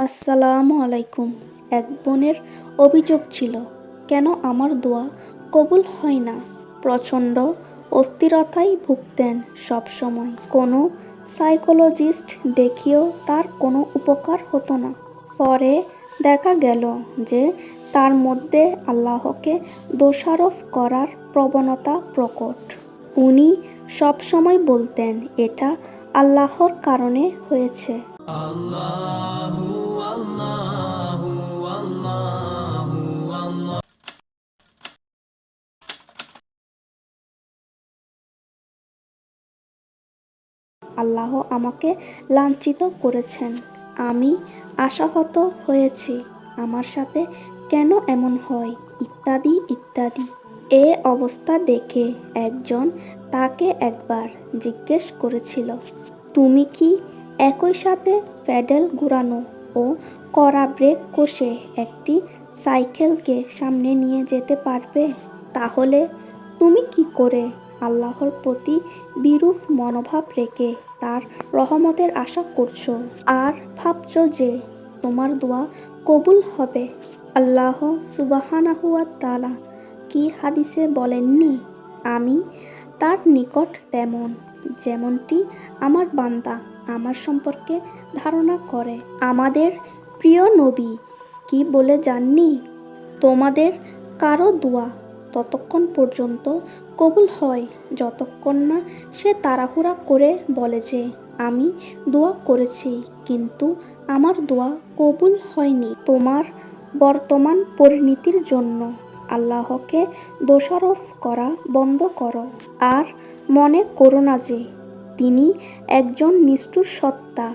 আসসালামু আলাইকুম। এক বোনের অভিযোগ ছিল, কেন আমার দোয়া কবুল হয় না। প্রচণ্ড অস্থিরতায় ভুগতেন সবসময়। কোনো সাইকোলজিস্ট দেখিয়েও তার কোনো উপকার হতো না। পরে দেখা গেল যে তার মধ্যে আল্লাহকে দোষারোপ করার প্রবণতা প্রকট। উনি সবসময় বলতেন, এটা আল্লাহর কারণে হয়েছে। আল্লাহ আমাকে লাঞ্ছিত করেছেন, আমি আশাহত হয়েছি, আমার সাথে কেন এমন হয়, ইত্যাদি ইত্যাদি। এ অবস্থা দেখে একজন তাকে একবার জিজ্ঞেস করেছিল, তুমি কি একই সাথে প্যাডেল ঘোরানো ও কড়া ব্রেক কষে একটি সাইকেলকে সামনে নিয়ে যেতে পারবে? তাহলে তুমি কি করে আল্লাহর প্রতি বিরূপ মনোভাব রেখে তার রহমতের আশা করছো আর ভাবছো যে তোমার দোয়া কবুল হবে? আল্লাহ সুবহানাহু ওয়া তাআলা কি হাদিসে বলেননি, আমি তার নিকট তেমন যেমনটি আমার বান্দা আমার সম্পর্কে ধারণা করে। আমাদের প্রিয় নবী কি বলে যাননি, তোমাদের কারো দোয়া ততক্ষণ পর্যন্ত কবুল হয় যতক্ষণ না সে তাড়াহুড়া করে বলে যে আমি দোয়া করেছি কিন্তু আমার দোয়া কবুল হয়নি। তোমার বর্তমান পরিণতির জন্য আল্লাহকে দোষারোপ করা বন্ধ করো আর মনে করো না যে তিনি একজন নিষ্ঠুর সত্তা,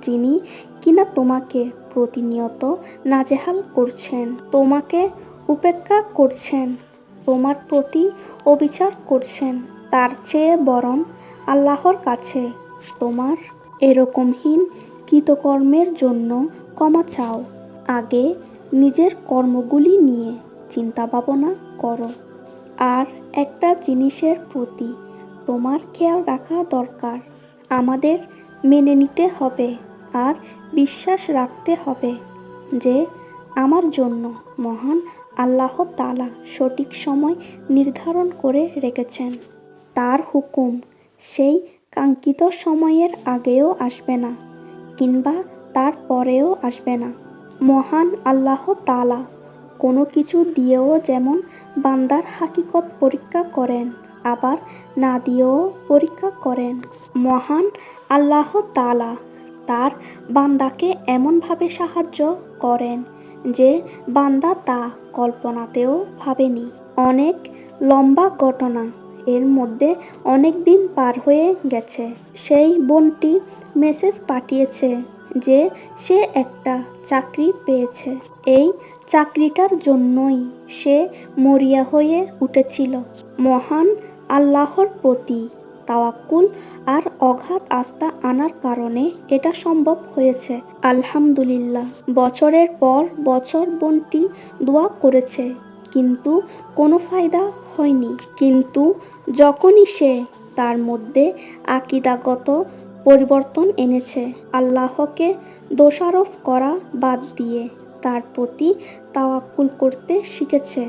যিনি কিনা তোমাকে প্রতিনিয়ত নাজেহাল করছেন, তোমাকে উপেক্ষা করছেন, তোমার প্রতি অবিচার করছেন। তার চেয়ে বরং আল্লাহর কাছে তোমার এরকমহীন কৃতকর্মের জন্য ক্ষমা চাও। আগে নিজের কর্মগুলি নিয়ে চিন্তা ভাবনা করো। আর একটা জিনিসের প্রতি তোমার খেয়াল রাখা দরকার, আমাদের মেনে নিতে হবে আর বিশ্বাস রাখতে হবে যে আমার জন্য মহান আল্লাহ তাআলা সঠিক সময় নির্ধারণ করে রেখেছেন। তার হুকুম সেই কাঙ্ক্ষিত সময়ের আগেও আসবে না কিংবা তার পরেও আসবে না। মহান আল্লাহ তাআলা কোনো কিছু দিয়েও যেমন বান্দার হাকিকত পরীক্ষা করেন, আবার না দিয়েও পরীক্ষা করেন। মহান আল্লাহ তাআলা তার বান্দাকে এমনভাবে সাহায্য করেন যে বান্দা তা কল্পনাতেও ভাবেনি। অনেক লম্বা ঘটনা, এর মধ্যে অনেক দিন পার হয়ে গেছে। সেই বোনটি মেসেজ পাঠিয়েছে যে সে একটা চাকরি পেয়েছে। এই চাকরিটার জন্যই সে মরিয়া হয়ে উঠেছিল। মহান আল্লাহর প্রতি তাওয়াক্কুল আর অগাধ আস্থা আনার কারণে এটা সম্ভব হয়েছে। আলহামদুলিল্লাহ। বছরের পর বছর বোনটি দোয়া করেছে কিন্তু কোনো ফায়দা হয়নি। কিন্তু যখনই সে তার মধ্যে আকীদাগত পরিবর্তন এনেছে, আল্লাহকে দোষারোপ করা বাদ দিয়ে তার প্রতি তাওয়াক্কুল করতে শিখেছে,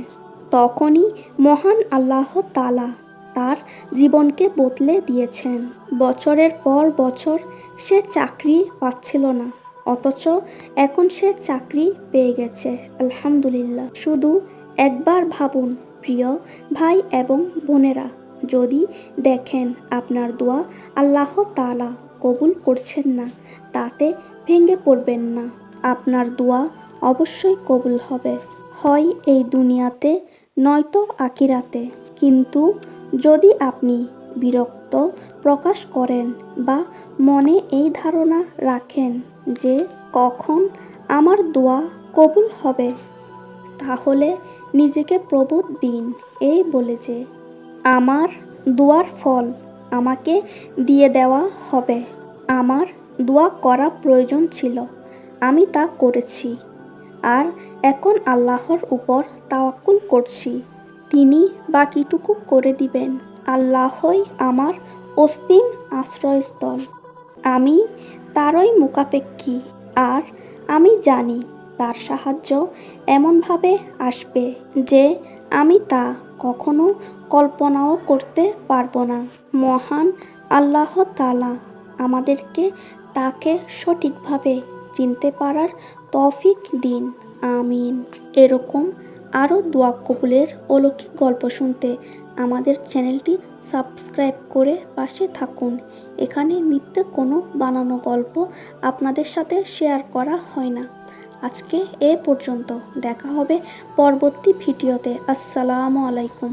তখনই মহান আল্লাহ তাআলা তার জীবনকে বদলে দিয়েছেন। বছরের পর বছর সে চাকরি পাচ্ছিল না, অথচ এখন সে চাকরি পেয়ে গেছে। আলহামদুলিল্লাহ। শুধু একবার ভাবুন প্রিয় ভাই এবং বোনেরা, যদি দেখেন আপনার দোয়া আল্লাহ তাআলা কবুল করছেন না, তাতে ভেঙে পড়বেন না। আপনার দোয়া অবশ্যই কবুল হবে, হয় এই দুনিয়াতে নয়তো আখিরাতে। কিন্তু যদি আপনি বিরক্ত প্রকাশ করেন বা মনে এই ধারণা রাখেন যে কখন আমার দোয়া কবুল হবে, তাহলে নিজেকে প্রবোধ দিন এই বলে যে আমার দোয়ার ফল আমাকে দিয়ে দেওয়া হবে। আমার দোয়া করা প্রয়োজন ছিল, আমি তা করেছি, আর এখন আল্লাহর উপর তাওয়াক্কুল করছি, তিনি বাকিটুকু করে দিবেন। আল্লাহই আমার অস্তিম আশ্রয়স্থল, আমি তারই মুখাপেক্ষী, আর আমি জানি তার সাহায্য এমনভাবে আসবে যে আমি তা কখনো কল্পনাও করতে পারবো না। মহান আল্লাহ তাআলা আমাদেরকে তাকে সঠিকভাবে চিনতে পারার তৌফিক দিন। আমিন। এরকম আরও দোয়া কবুলের অলৌকিক গল্প শুনতে আমাদের চ্যানেলটি সাবস্ক্রাইব করে পাশে থাকুন। এখানে মিথ্যে কোনো বানানো গল্প আপনাদের সাথে শেয়ার করা হয় না। আজকে এ পর্যন্ত। দেখা হবে পরবর্তী ভিডিওতে। আসসালামু আলাইকুম।